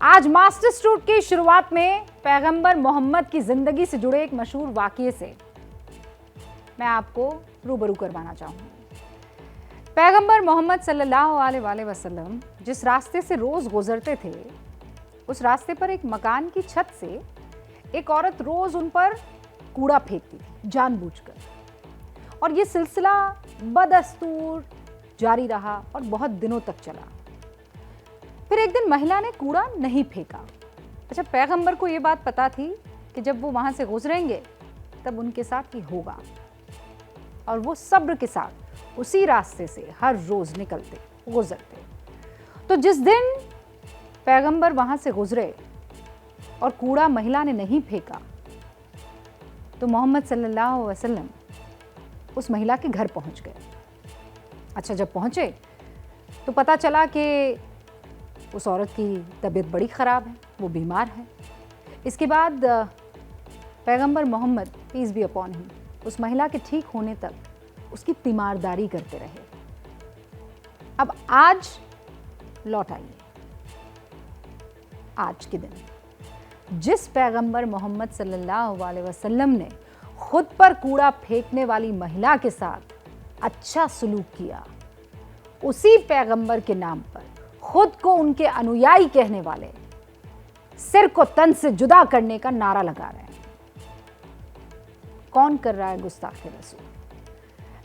आज master stroke की शुरुआत में पैगंबर मोहम्मद की जिंदगी से जुड़े एक मशहूर वाकये से मैं आपको रूबरू करवाना चाहूंगी। पैगंबर मोहम्मद सल्लल्लाहु अलैहि वसल्लम जिस रास्ते से रोज गुजरते थे, उस रास्ते पर एक मकान की छत से एक औरत रोज उन पर कूड़ा फेंकती थी जानबूझकर, और ये सिलसिला बदस्तूर जारी रहा और बहुत दिनों तक चला। फिर एक दिन महिला ने कूड़ा नहीं फेंका। अच्छा, पैगंबर को ये बात पता थी कि जब वो वहां से गुजरेंगे तब उनके साथ ही होगा, और वो सब्र के साथ उसी रास्ते से हर रोज निकलते गुजरते। तो जिस दिन पैगंबर वहां से गुजरे और कूड़ा महिला ने नहीं फेंका, तो मोहम्मद सल्लल्लाहु अलैहि वसल्लम उस महिला के घर पहुंच गए। अच्छा, जब पहुंचे तो पता चला कि उस औरत की तबीयत बड़ी ख़राब है, वो बीमार है। इसके बाद पैगंबर Muhammad peace be upon him उस महिला के ठीक होने तक उसकी तीमारदारी करते रहे। अब आज लौट आइए आज के दिन, जिस पैगंबर मोहम्मद सल्लल्लाहु अलैहि वसल्लम ने खुद पर कूड़ा फेंकने वाली महिला के साथ अच्छा सलूक किया, उसी पैगंबर के नाम पर खुद को उनके अनुयायी कहने वाले सिर को तन से जुदा करने का नारा लगा रहे हैं। कौन कर रहा है गुस्ताखे रसूल?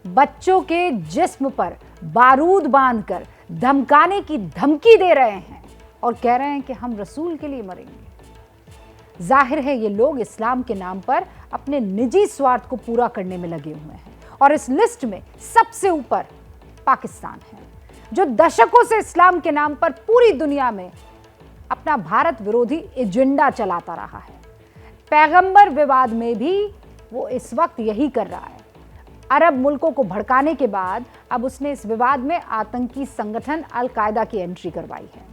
बच्चों के जिस्म पर बारूद बांधकर धमकाने की धमकी दे रहे हैं और कह रहे हैं कि हम रसूल के लिए मरेंगे। जाहिर है ये लोग इस्लाम के नाम पर अपने निजी स्वार्थ को पूरा करने में लगे हुए हैं, और इस लिस्ट में सबसे ऊपर पाकिस्तान है, जो दशकों से इस्लाम के नाम पर पूरी दुनिया में अपना भारत विरोधी एजेंडा चलाता रहा है। पैगंबर विवाद में भी वो इस वक्त यही कर रहा है। अरब मुल्कों को भड़काने के बाद अब उसने इस विवाद में आतंकी संगठन अल कायदा की एंट्री करवाई है।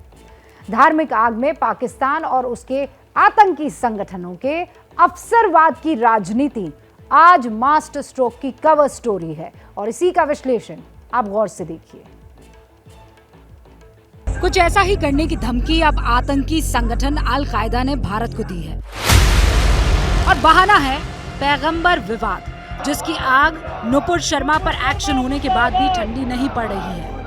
धार्मिक आग में पाकिस्तान और उसके आतंकी संगठनों के अफसरवाद की राजनीति आज मास्टर स्ट्रोक की कवर स्टोरी है, और इसी का विश्लेषण आप गौर से देखिए। कुछ ऐसा ही करने की धमकी अब आतंकी संगठन अल कायदा ने भारत को दी है, और बहाना है पैगंबर विवाद, जिसकी आग नुपुर शर्मा पर एक्शन होने के बाद भी ठंडी नहीं पड़ रही है।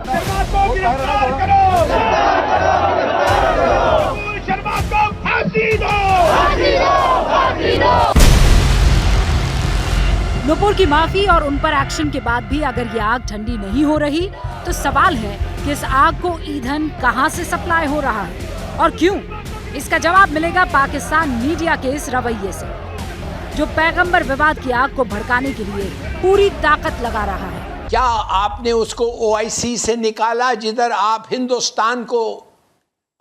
नुपुर की माफी और उन पर एक्शन के बाद भी अगर ये आग ठंडी नहीं हो रही, तो सवाल है कि इस आग को ईंधन कहां से सप्लाई हो रहा है और क्यों? इसका जवाब मिलेगा पाकिस्तान मीडिया के इस रवैये से, जो पैगंबर विवाद की आग को भड़काने के लिए पूरी ताकत लगा रहा है। क्या आपने उसको OIC से निकाला, जिधर आप हिंदुस्तान को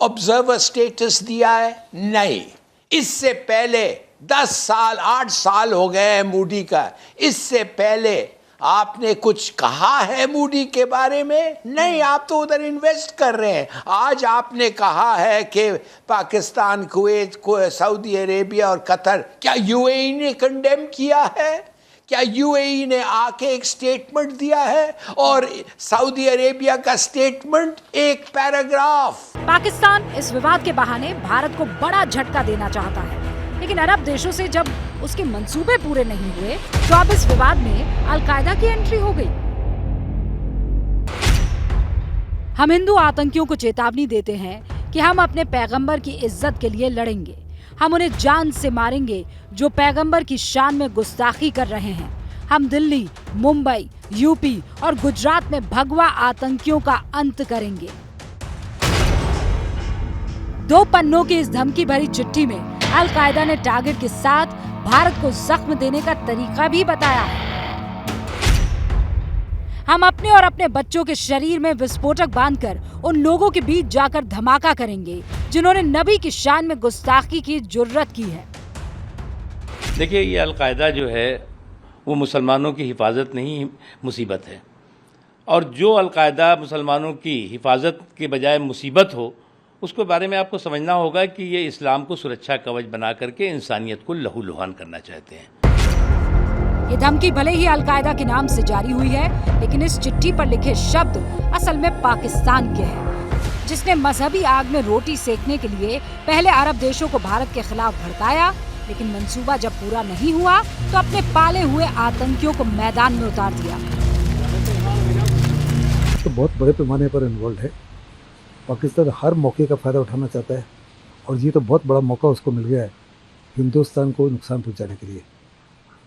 ऑब्जर्वर स्टेटस दिया है? नहीं। इससे पहले 10 साल 8 साल हो गए हैं मूडी का, इससे पहले आपने कुछ कहा है मूडी के बारे में? नहीं, आप तो उधर इन्वेस्ट कर रहे हैं। आज आपने कहा है कि पाकिस्तान, कुवैत, सऊदी अरेबिया और कतर, क्या UAE ने कंडेम किया है? क्या UAE ने आके एक स्टेटमेंट दिया है? और सऊदी अरेबिया का स्टेटमेंट एक पैराग्राफ। पाकिस्तान इस विवाद के बहाने भारत को बड़ा झटका देना चाहता है, लेकिन अरब देशों से जब उसके मंसूबे पूरे नहीं हुए, तो अब इस विवाद में अल कायदा की एंट्री हो गई। हम हिंदू आतंकियों को चेतावनी देते हैं कि हम अपने पैगंबर की इज्जत के लिए लड़ेंगे। हम उन्हें जान से मारेंगे जो पैगंबर की शान में गुस्ताखी कर रहे हैं। हम दिल्ली, मुंबई, यूपी और गुजरात में भगवा आतंकियों का अंत करेंगे। 2 पन्नों की इस धमकी भरी चिट्ठी में अल कायदा ने टारगेट के साथ भारत को जख्म देने का तरीका भी बताया है। हम अपने और अपने बच्चों के शरीर में विस्फोटक बांधकर उन लोगों के बीच जाकर धमाका करेंगे जिन्होंने नबी की शान में गुस्ताखी की जुर्रत की है। देखिए, ये अल कायदा जो है वो मुसलमानों की हिफाजत नहीं, मुसीबत है। और जो अल कायदा मुसलमानों की हिफाजत के बजाय मुसीबत हो, उसके बारे में आपको समझना होगा कि ये इस्लाम को सुरक्षा कवच बना करके इंसानियत को लहूलुहान करना चाहते हैं। ये धमकी भले ही अल कायदा के नाम से जारी हुई है, लेकिन इस चिट्ठी पर लिखे शब्द असल में पाकिस्तान के हैं। जिसने मजहबी आग में रोटी सेकने के लिए पहले अरब देशों को भारत के खिलाफ भड़काया, लेकिन मंसूबा जब पूरा नहीं हुआ तो अपने पाले हुए आतंकियों को मैदान में उतार दिया। तो बहुत बड़े पैमाने पर इन्वॉल्व है। पाकिस्तान हर मौके का फ़ायदा उठाना चाहता है और ये तो बहुत बड़ा मौका उसको मिल गया है हिंदुस्तान को नुकसान पहुंचाने के लिए।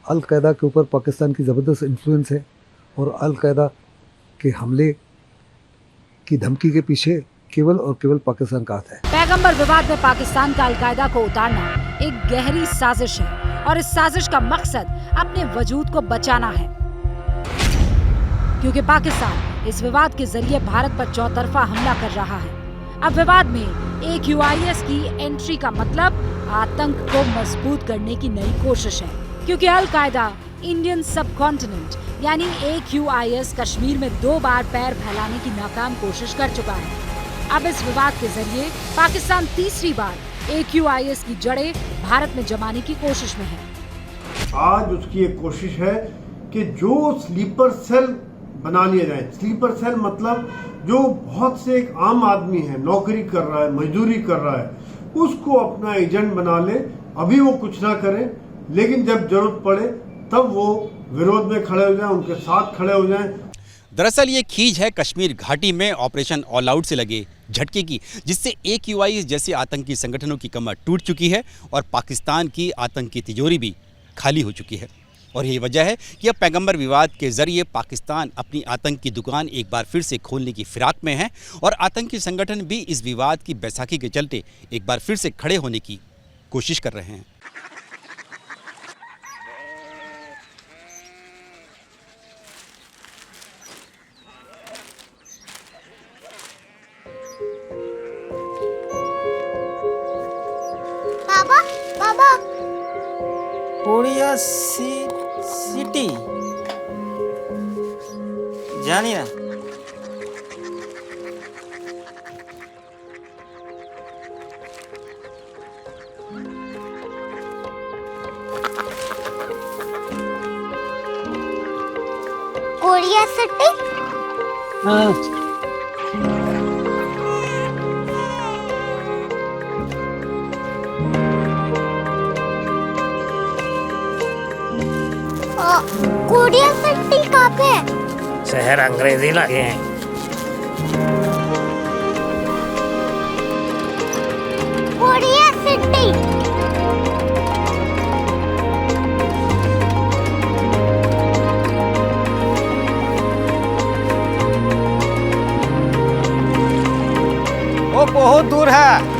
अल कायदा के ऊपर पाकिस्तान की ज़बरदस्त इन्फ्लुएंस है और अल कायदा के हमले की धमकी के पीछे केवल और केवल पाकिस्तान का हाथ है। पैगंबर विवाद में पाकिस्तान का अलकायदा को उतारना एक गहरी साजिश है और इस साजिश का मकसद अपने वजूद को बचाना है, क्योंकि पाकिस्तान इस विवाद के जरिए भारत पर चौतरफा हमला कर रहा है। अब विवाद में AQIS की एंट्री का मतलब आतंक को मजबूत करने की नई कोशिश है, क्योंकि अल कायदा इंडियन सब कॉन्टिनेंट यानी AQIS कश्मीर में 2 बार पैर फैलाने की नाकाम कोशिश कर चुका है। अब इस विवाद के जरिए पाकिस्तान तीसरी बार AQIS की जड़ें भारत में जमाने की कोशिश में है। आज उसकी एक कोशिश है कि जो स्लीपर सेल बना लिया जाए। स्लीपर सेल मतलब जो बहुत से एक आम आदमी है, नौकरी कर रहा है, मजदूरी कर रहा है, उसको अपना एजेंट बना ले। अभी वो कुछ ना करे, लेकिन जब जरूरत पड़े तब वो विरोध में खड़े हो जाएं, उनके साथ खड़े हो जाएं। दरअसल ये खींच है कश्मीर घाटी में ऑपरेशन ऑल आउट से लगे झटके की, जिससे AQIS जैसे आतंकी संगठनों की कमर टूट चुकी है और पाकिस्तान की आतंकी तिजोरी भी खाली हो चुकी है। और यही वजह है कि अब पैगंबर विवाद के जरिए पाकिस्तान अपनी आतंक की दुकान एक बार फिर से खोलने की फिराक में है और आतंकी संगठन भी इस विवाद की बैसाखी के चलते एक बार फिर से खड़े होने की कोशिश कर रहे हैं। बाबा बाबा कोरिया सिटी जानिए ना। कोरिया सिटी कोरिया सिटी कहाँ पे है? शहर अंग्रेजी लगे हैं। कोरिया सिटी वो बहुत दूर है।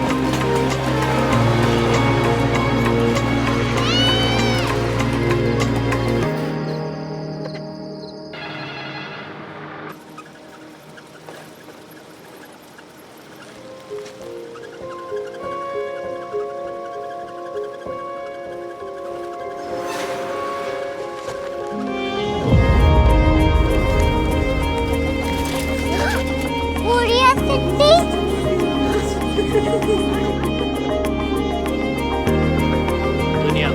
कोरिया सिटी दुनिया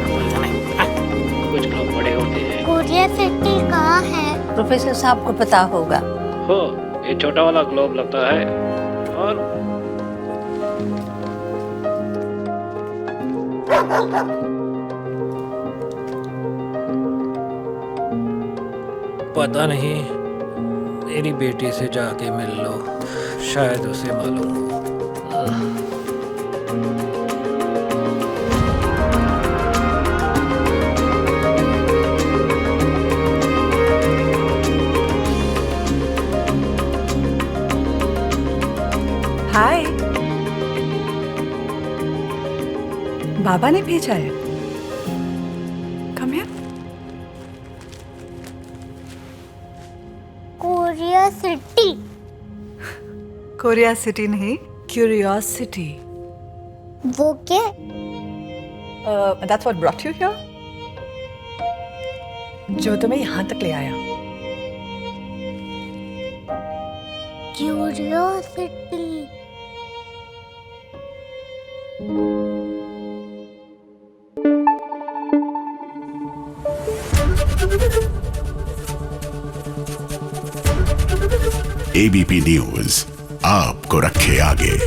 कुछ लोग बड़े होते हैं। कोरिया सिटी कहाँ है? प्रोफेसर साहब को पता होगा। हो, ये छोटा वाला ग्लोब लगता है और पता नहीं, मेरी बेटी से जाके मिल लो, शायद उसे मालूम हो। हाय, बाबा ने भेजा है। Come here. Korea city Korea city नहीं, क्यूरियोसिटी। वो क्या? That's what brought you here? जो तुम्हें यहाँ तक ले आया। क्यूरियोसिटी ABP News, आपको रखे आगे।